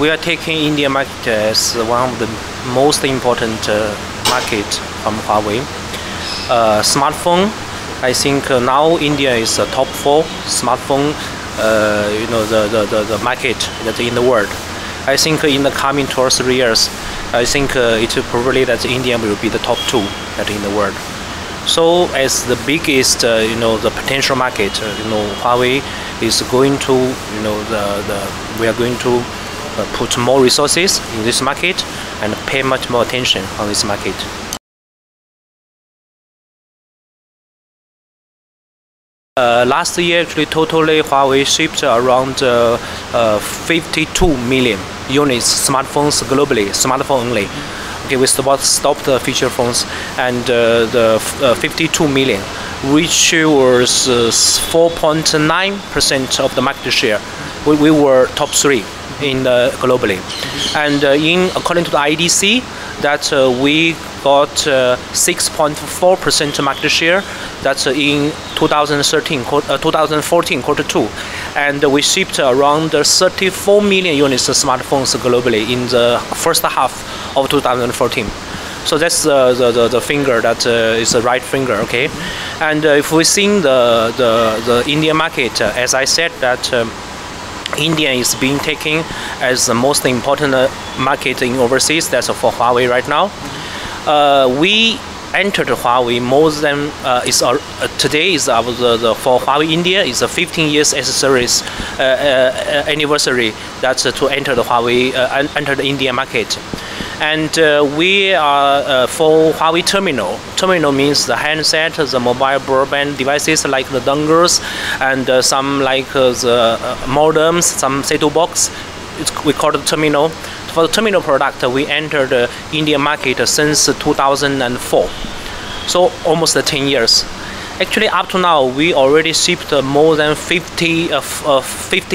we are taking India market as one of the most important market from Huawei. Smartphone, I think now India is the top 4 smartphone, the market that in the world. I think in the coming 2 or 3 years, I think it will probably that India will be the top 2 that in the world. So as the biggest, the potential market, Huawei is going to, we are going to put more resources in this market and pay much more attention on this market. Last year, actually, totally Huawei shipped around 52 million units smartphones globally, smartphone only. Okay, we stopped the feature phones, and the 52 million, which was 4.9% of the market share. We were top 3 in globally, and according to the IDC, that we got 6.4% market share. That's in 2014 Q2, and we shipped around 34 million units of smartphones globally in the first half of 2014. So that's the finger that is the right finger, okay. And if we see the Indian market, as I said, that India is being taken as the most important market in overseas. That's for Huawei right now. We entered Huawei more than today is for Huawei India is a 15 years as anniversary. That's to enter the Huawei enter the India market. And we are for Huawei terminal. Terminal means the handset, the mobile broadband devices like the dongles, and some like the modems, some set-top box. We call it terminal. For the terminal product, we entered the Indian market since 2004. So almost 10 years. Actually, up to now, we already shipped more than 50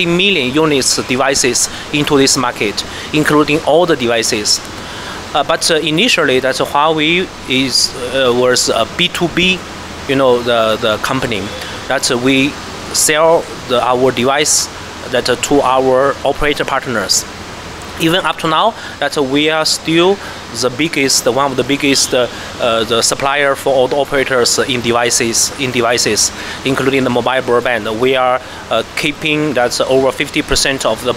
million units devices into this market, including all the devices. But initially, that Huawei was a B2B, the company. That we sell our device to our operator partners. Even up to now, that we are still the biggest, one of the biggest, the supplier for all the operators in devices, including the mobile broadband. We are keeping that's over 50% of the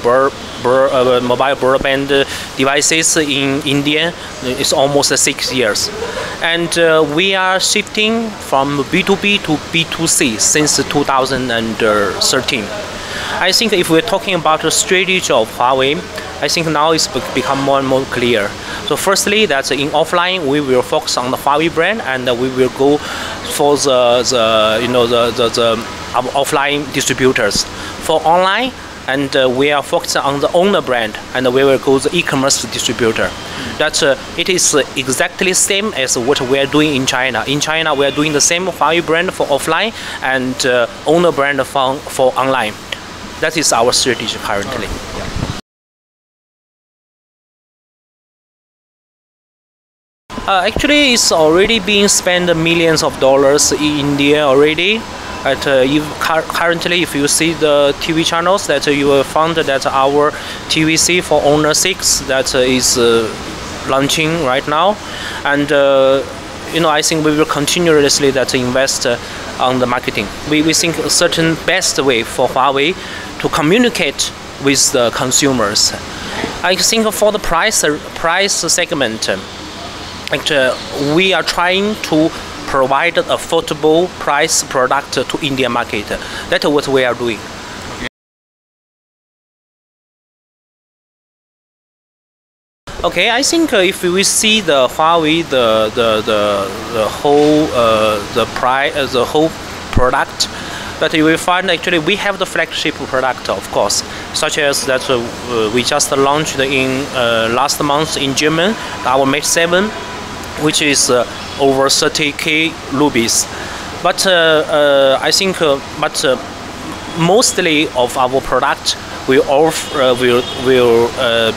mobile broadband devices in India. It's almost 6 years, and we are shifting from B2B to B2C since 2013. I think if we're talking about the strategy of Huawei, I think now it's become more and more clear. So firstly, that's in offline, we will focus on the Huawei brand, and we will go for the offline distributors. For online, and we are focusing on the owner brand, and we will go the e-commerce distributor. That it is exactly same as what we are doing in China. In China, we are doing the same Huawei brand for offline and owner brand for online. That is our strategy currently. Actually, it's already being spent millions of dollars in India already. Currently, if you see the TV channels, that you will find that our TVC for Honor 6 that is launching right now, and I think we will continuously invest on the marketing. We think a certain best way for Huawei to communicate with the consumers. I think for the price segment, we are trying to provide an affordable price product to Indian market. That's what we are doing. Okay, I think if we see the Huawei, the whole product, that you will find actually we have the flagship product, of course, such as that we just launched in last month in Germany, our Mate 7, which is over 30K rupees. But I think, mostly of our product will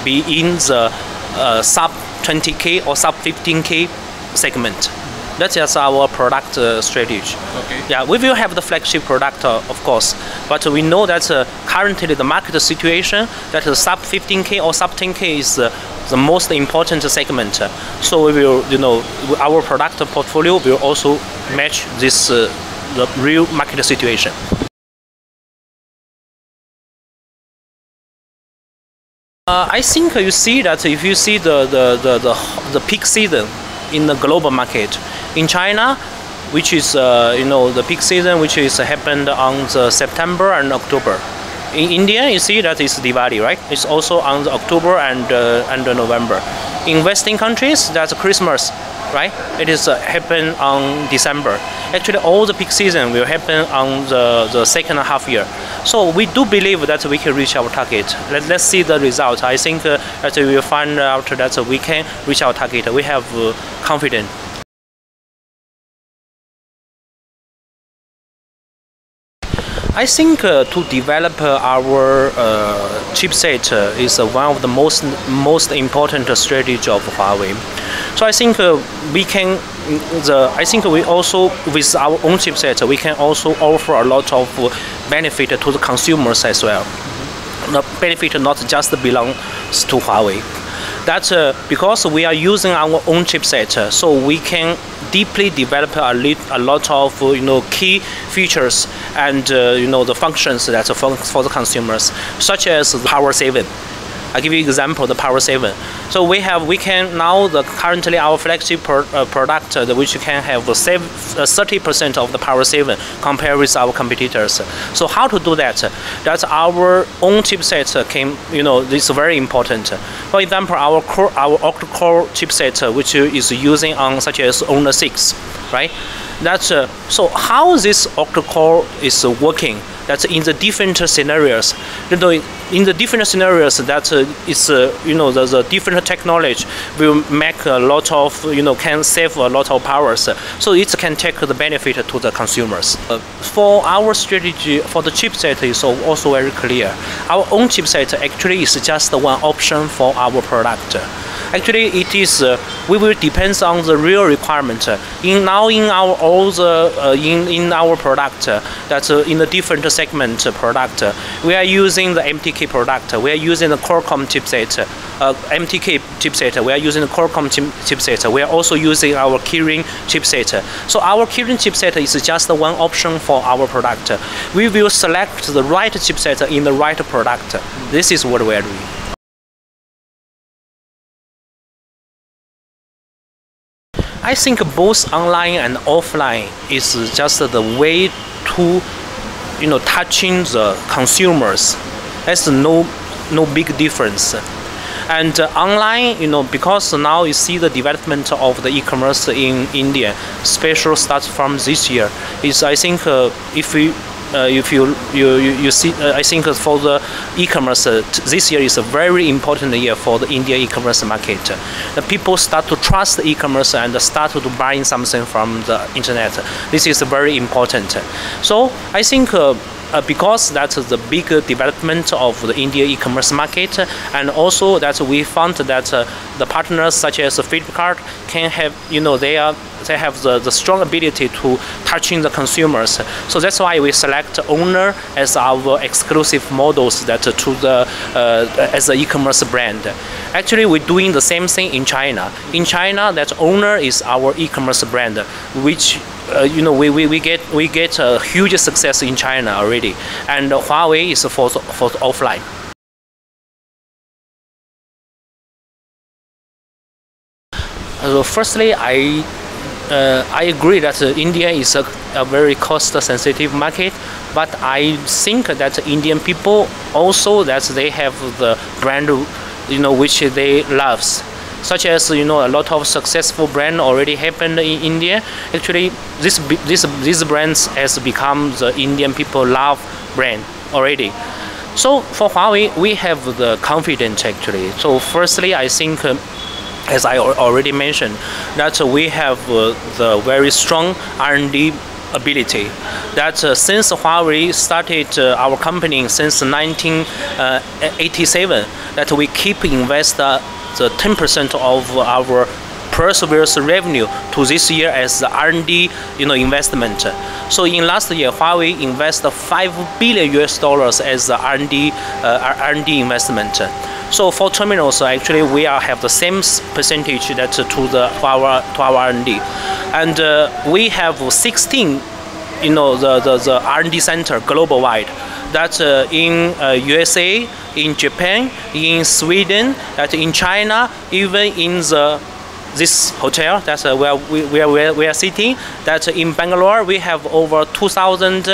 be in the sub 20K or sub 15K segment. That's just our product strategy. Okay. Yeah, we will have the flagship product, of course, but we know that currently the market situation that sub 15K or sub 10K is the most important segment. So we will, our product portfolio will also match this the real market situation. I think you see that if you see the peak season in the global market in China, which is the peak season which is happened on the September and October. In India, you see that it's Diwali, right? It's also on the October and November. In Western countries, that's Christmas, right? It is happen on December. Actually, all the peak season will happen on the second half year. So we do believe that we can reach our target. Let's see the results. I think that we will find out that we can reach our target. We have confidence. I think to develop our chipset is one of the most important strategy of Huawei. So I think we can. I think we also with our own chipset we can also offer a lot of benefit to the consumers as well. The benefit not just belongs to Huawei. That's because we are using our own chipset, so we can deeply develop a lot of key features and the functions that for the consumers, such as power saving. I'll give you an example, the power saving. So we can now currently our flagship product which can have save 30% of the power saving compared with our competitors. So how to do that? That's our own chipset this is very important. For example, our octa-core chipset which is using on such as Honor 6, right? That's so how this octa-core is working. That's in the different scenarios. In the different scenarios, that is the different technology will make a lot of can save a lot of powers. So it can take the benefit to the consumers. For our strategy for the chipset is also very clear. Our own chipset actually is just one option for our product. Actually, it is we will depends on the real requirement. In our product that's in the different segment product, we are using the MTK product. We are using the Qualcomm chipset, MTK chipset. We are using the Qualcomm chipset. We are also using our Kirin chipset. So our Kirin chipset is just one option for our product. We will select the right chipset in the right product. This is what we are doing. I think both online and offline is just the way to, touching the consumers. There's no big difference. And online, because now you see the development of the e-commerce in India, especially starts from this year. Is I think if you see, I think for the e-commerce, this year is a very important year for the India e-commerce market. The people start to trust the e-commerce and start to buying something from the internet. This is very important. So I think because that's the big development of the India e-commerce market, and also that we found that the partners such as Flipkart can have, they have the strong ability to touching the consumers. So that's why we select Honor as our exclusive models that to the as an e-commerce brand. Actually, we're doing the same thing in China. In China, that Honor is our e-commerce brand, which we get a huge success in China already, and Huawei is for offline. Firstly, I agree that India is a very cost-sensitive market, but I think that Indian people also that they have the brand, which they love. Such as a lot of successful brand already happened in India. Actually, these brands has become the Indian people love brand already. So for Huawei, we have the confidence actually. So firstly, I think, as I already mentioned, that we have the very strong R&D ability. That since Huawei started our company since 1987, that we keep invest the 10% of our perseveres revenue to this year as the R&D investment. So in last year, Huawei invested $5 billion as the R&D investment. So for terminals, actually we have the same percentage that to our R&D, and we have 16 the R&D center global wide. That's in USA, in Japan, in Sweden, that in China, even in this hotel, that's where we are sitting. That in Bangalore we have over 2,000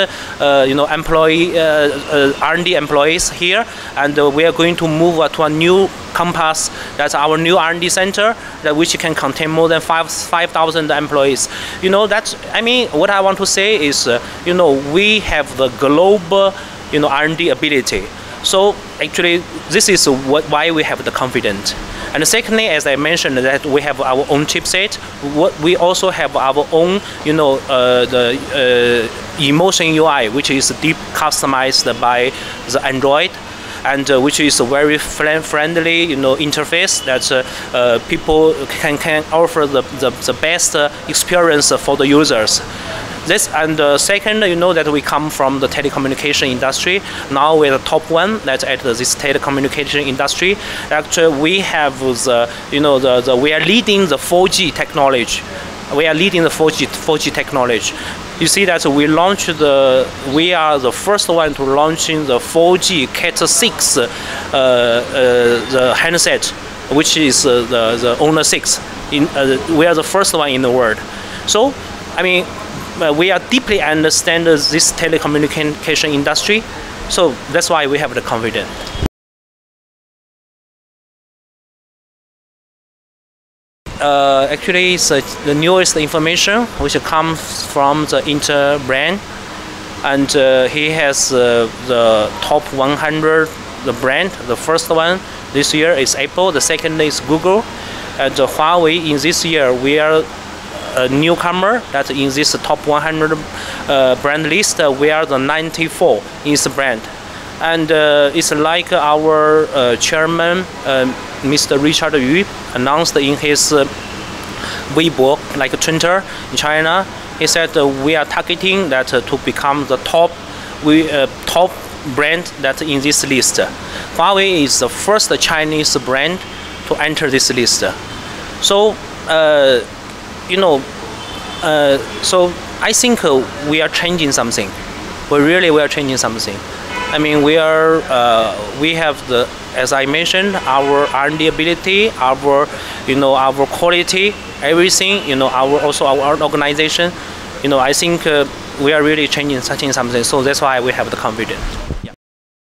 employee R&D employees here, and we are going to move to a new campus. That's our new R&D center, which can contain more than 5,000 employees. What I want to say is, we have the global R&D ability. So actually, this is why we have the confidence. And secondly, as I mentioned, that we have our own chipset. We also have our own, the emotion UI, which is deep customized by the Android, and which is a very friendly, interface that people can offer the best experience for the users. This, and second, that we come from the telecommunication industry. Now we're the top one that's at this telecommunication industry. Actually, we have we are leading the 4G technology. We are leading the 4G technology. You see that we are the first one to launching the 4G Cat 6 the handset, which is the Honor 6. We are the first one in the world. So, we are deeply understand this telecommunication industry, so that's why we have the confidence. Actually, it's the newest information which comes from the Inter brand, and he has the top 100 the brand. The first one this year is Apple, the second is Google, and Huawei in this year we are a newcomer that in this top 100 brand list. We are the 94 in this brand, and it's like our chairman Mr. Richard Yu announced in his Weibo, like Twitter in China. He said we are targeting that to become the top brand that in this list. Huawei is the first Chinese brand to enter this list. So so I think we are changing something. We are changing something. We have the, as I mentioned, our R&D ability, our our quality, everything. Also our organization. I think we are really changing something. So that's why we have the confidence.